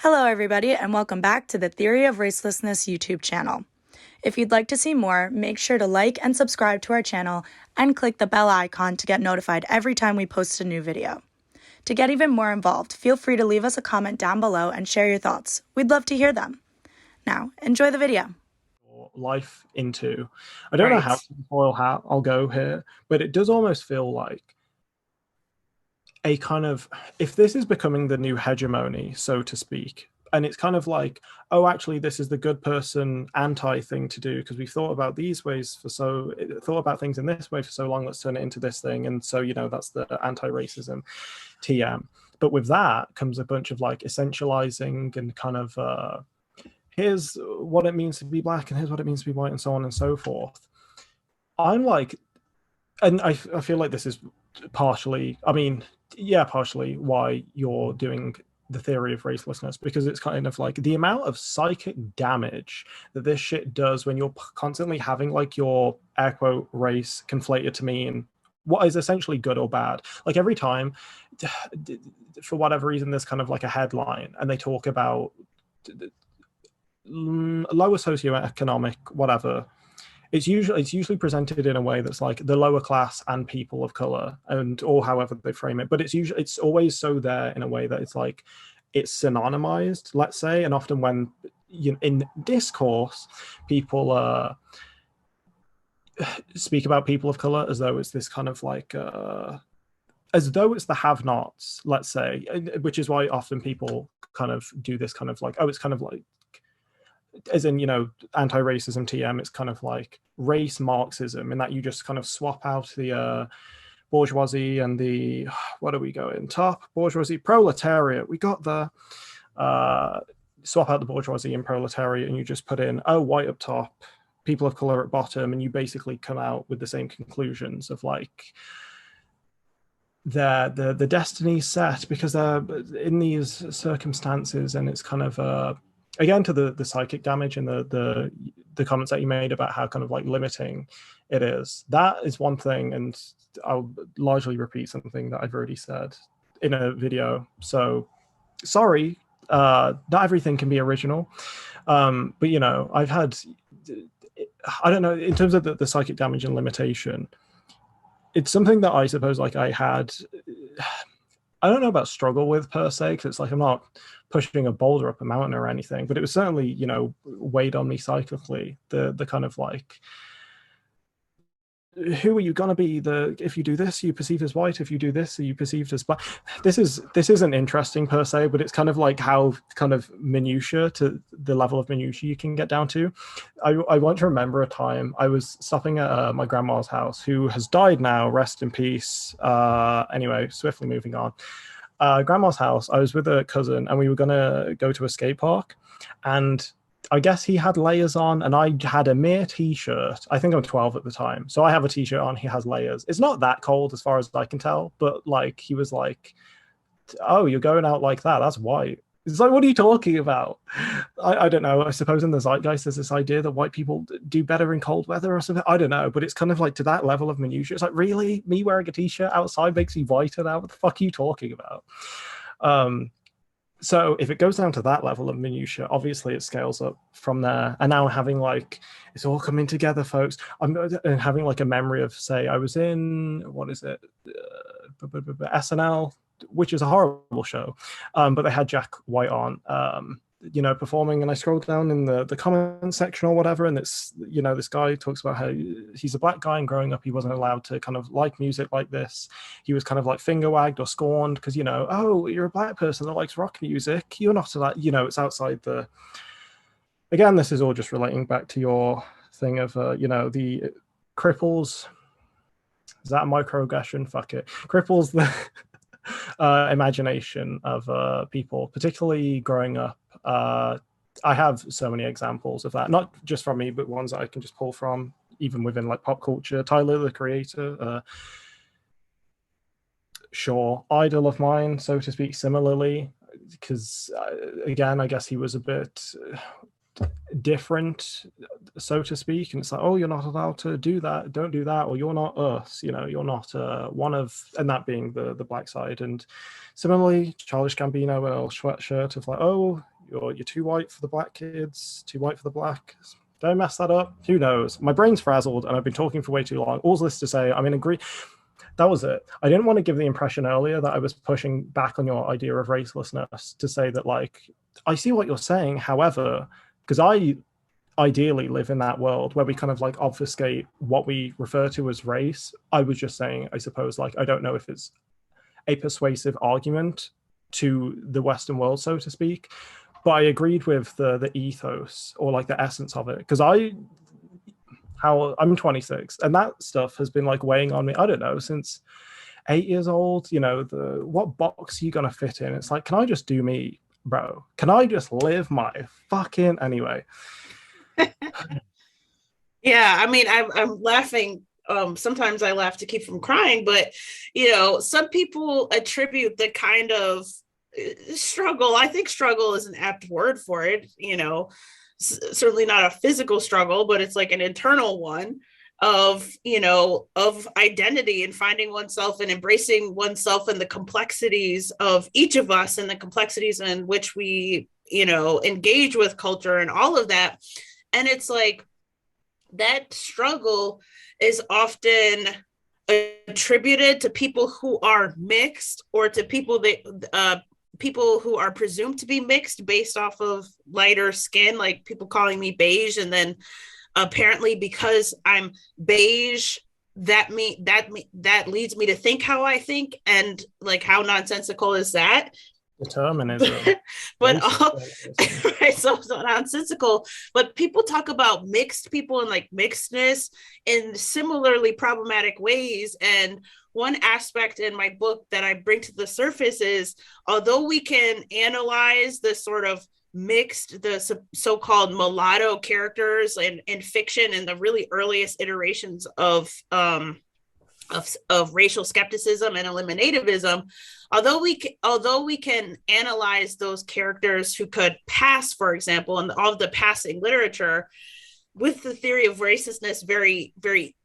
Hello everybody and welcome back to the Theory of Racelessness YouTube channel. If you'd like to see more, make sure to like and subscribe to our channel and click the bell icon to get notified every time we post a new video. To get even more involved, feel free to leave us a comment down below and share your thoughts. We'd love to hear them. Now, enjoy the video. Life into, I don't know how tinfoil hat I'll go here, but it does almost feel like a kind of, if this is becoming the new hegemony, so to speak, and it's kind of like, oh, actually, this is the good person anti thing to do because we've thought about these ways thought about things in this way for so long, let's turn it into this thing. And so, you know, that's the anti-racism TM. But with that comes a bunch of like essentializing and kind of, here's what it means to be black and here's what it means to be white and so on and so forth. I'm like, and I feel like this is partially, partially why you're doing the theory of racelessness, because it's kind of like the amount of psychic damage that this shit does when you're constantly having like your air quote race conflated to mean what is essentially good or bad. Like every time, for whatever reason, there's kind of like a headline and they talk about lower socioeconomic whatever, it's usually presented in a way that's like the lower class and people of color, and or however they frame it, but it's always so there in a way that it's like it's synonymized, let's say. And often when in discourse people speak about people of color as though it's this kind of like as though it's the have-nots, let's say, which is why often people kind of do this kind of like, oh, it's kind of like, as in, you know, anti-racism TM, it's kind of like race Marxism, in that you just kind of swap out the bourgeoisie and the, what are we going, top bourgeoisie, proletariat, we got the, swap out the bourgeoisie and proletariat, and you just put in, oh, white up top, people of color at bottom, and you basically come out with the same conclusions of like, the destiny's set because they're in these circumstances. And it's kind of again, to the psychic damage and the comments that you made about how kind of like limiting it is. That is one thing, and I'll largely repeat something that I've already said in a video. So sorry, not everything can be original. But you know, I've had, I don't know, in terms of the psychic damage and limitation, it's something that I suppose like I had, I don't know about struggle with per se, because it's like I'm not pushing a boulder up a mountain or anything, but it was certainly, you know, weighed on me psychically, the kind of like, who are you gonna be? If you do this, you perceive as white. If you do this, you perceived as black. This isn't interesting per se, but it's kind of like how kind of minutiae, to the level of minutiae you can get down to. I want to remember a time I was stopping at my grandma's house, who has died now, rest in peace. Anyway, swiftly moving on. Grandma's house, I was with a cousin and we were gonna go to a skate park, and I guess he had layers on and I had a mere t-shirt. I think I'm 12 at the time, so I have a t-shirt on, he has layers. It's not that cold as far as I can tell, but like he was like, oh, you're going out like that, that's white. It's like, what are you talking about? I don't know. I suppose in the zeitgeist there's this idea that white people do better in cold weather or something. I don't know, but it's kind of like to that level of minutiae. It's like, really? Me wearing a t-shirt outside makes me whiter now? What the fuck are you talking about? So if it goes down to that level of minutiae, obviously it scales up from there. And now having like, it's all coming together, folks. I'm having like a memory of, say, I was in, what is it? SNL, which is a horrible show, but they had Jack White on, you know, performing, and I scrolled down in the comment section or whatever, and it's, you know, this guy talks about how he's a black guy and growing up he wasn't allowed to kind of like music like this. He was kind of like finger wagged or scorned because, you know, oh, you're a black person that likes rock music, you're not allowed, you know, it's outside the, again, this is all just relating back to your thing of you know, the cripples, is that a microaggression? Fuck it. Cripples the imagination of people, particularly growing up. I have so many examples of that, not just from me, but ones that I can just pull from even within like pop culture. Tyler, the Creator, sure, idol of mine, so to speak, similarly, because again, I guess he was a bit different, so to speak, and it's like, oh, you're not allowed to do that, don't do that, or you're not us, you know, you're not one of, and that being the black side. And similarly, Childish Gambino, Earl Sweatshirt of like, oh, you're too white for the black kids, too white for the black. Don't mess that up. Who knows? My brain's frazzled and I've been talking for way too long. All this to say, I'm in agree. That was it. I didn't want to give the impression earlier that I was pushing back on your idea of racelessness to say that, like, I see what you're saying. However, because I ideally live in that world where we kind of like obfuscate what we refer to as race. I was just saying, I suppose, like, I don't know if it's a persuasive argument to the Western world, so to speak, but I agreed with the ethos, or like the essence of it, because I'm 26 and that stuff has been like weighing on me, I don't know, since 8 years old. You know, what box are you gonna fit in? It's like, can I just do me, bro? Can I just live my fucking anyway? Yeah, I mean, I'm laughing. Sometimes I laugh to keep from crying, but you know, some people attribute the kind of struggle. I think struggle is an apt word for it. You know, certainly not a physical struggle, but it's like an internal one of, you know, of identity and finding oneself and embracing oneself and the complexities of each of us and the complexities in which we, you know, engage with culture and all of that. And it's like that struggle is often attributed to people who are mixed, or to people that people who are presumed to be mixed based off of lighter skin, like people calling me beige, and then apparently because I'm beige, that leads me to think how I think, and like, how nonsensical is that? Determinism. But right, so nonsensical. But people talk about mixed people and like mixedness in similarly problematic ways. And one aspect in my book that I bring to the surface is, although we can analyze the sort of mixed, the so-called mulatto characters in fiction and the really earliest iterations of racial skepticism and eliminativism, although we can analyze those characters who could pass, for example, in all of the passing literature, with the theory of racelessness very, very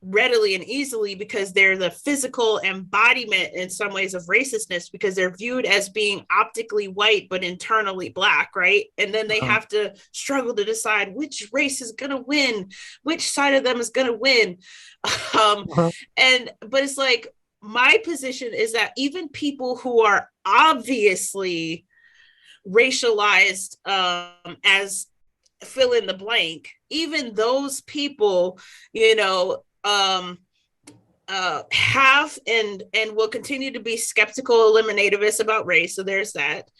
readily and easily, because they're the physical embodiment in some ways of racelessness, because they're viewed as being optically white but internally black, right? And then they have to struggle to decide which race is going to win, which side of them is going to win. But it's like, my position is that even people who are obviously racialized, as fill in the blank, even those people, you know, have and will continue to be skeptical eliminativists about race. So there's that.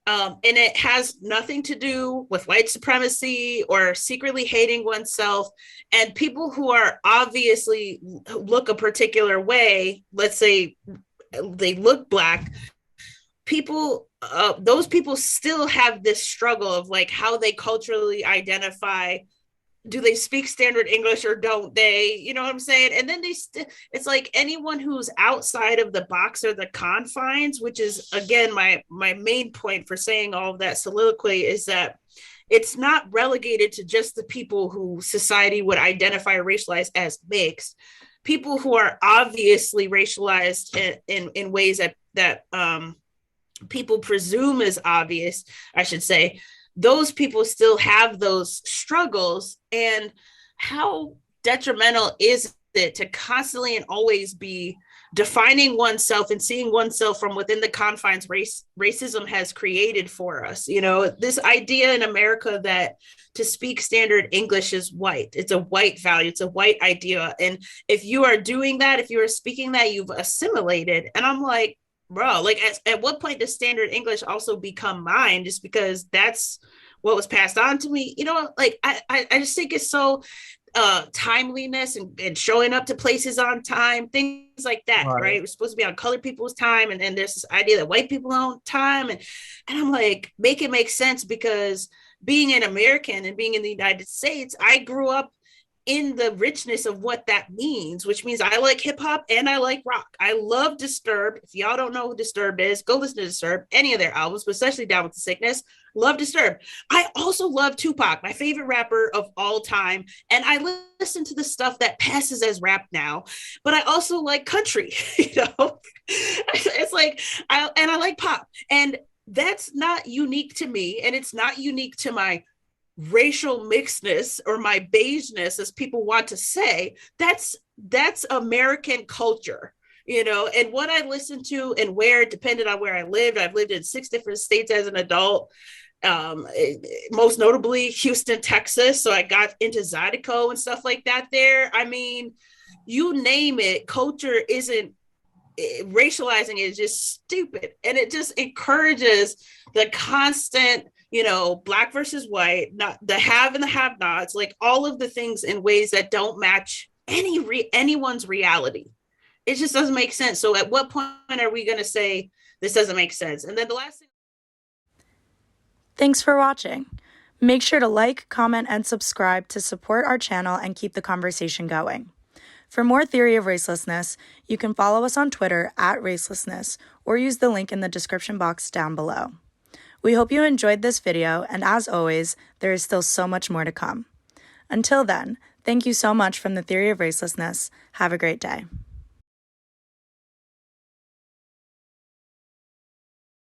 And it has nothing to do with white supremacy or secretly hating oneself. And people who are obviously look a particular way, let's say they look black, people, those people still have this struggle of like how they culturally identify. Do they speak standard English or don't they? You know what I'm saying? And then it's like anyone who's outside of the box or the confines, which is, again, my main point for saying all of that soliloquy, is that it's not relegated to just the people who society would identify or racialize as mixed. People who are obviously racialized in ways that people presume is obvious, I should say, those people still have those struggles. And how detrimental is it to constantly and always be defining oneself and seeing oneself from within the confines racism has created for us? You know, this idea in America that to speak standard English is white. It's a white value. It's a white idea. And if you are doing that, if you are speaking that, you've assimilated. And I'm like, bro, like at what point does standard English also become mine, just because that's what was passed on to me? You know, like I just think it's so timeliness and showing up to places on time, things like that, right? We're supposed to be on colored people's time, and then there's this idea that white people own time, and I'm like, make it make sense, because being an American and being in the United States, I grew up in the richness of what that means, which means I like hip hop and I like rock. I love Disturbed. If y'all don't know who Disturbed is, go listen to Disturbed, any of their albums, but especially Down with the Sickness. Love Disturbed. I also love Tupac, my favorite rapper of all time. And I listen to the stuff that passes as rap now, but I also like country, you know? It's like, I like pop. And that's not unique to me, and it's not unique to my racial mixedness or my beigeness, as people want to say. That's American culture, and what I listened to and where it depended on where I lived. I've lived in 6 different states as an adult, most notably Houston, Texas. So I got into Zydeco and stuff like that there. I mean, you name it, culture isn't, racializing is just stupid, and it just encourages the constant, black versus white, not the have and the have nots, like all of the things in ways that don't match anyone's reality. It just doesn't make sense. So at what point are we going to say this doesn't make sense? And then the last thing. Thanks for watching. Make sure to like, comment, and subscribe to support our channel and keep the conversation going. For more Theory of Racelessness, you can follow us on Twitter at Racelessness or use the link in the description box down below. We hope you enjoyed this video, and as always, there is still so much more to come. Until then, thank you so much from the Theory of Racelessness. Have a great day.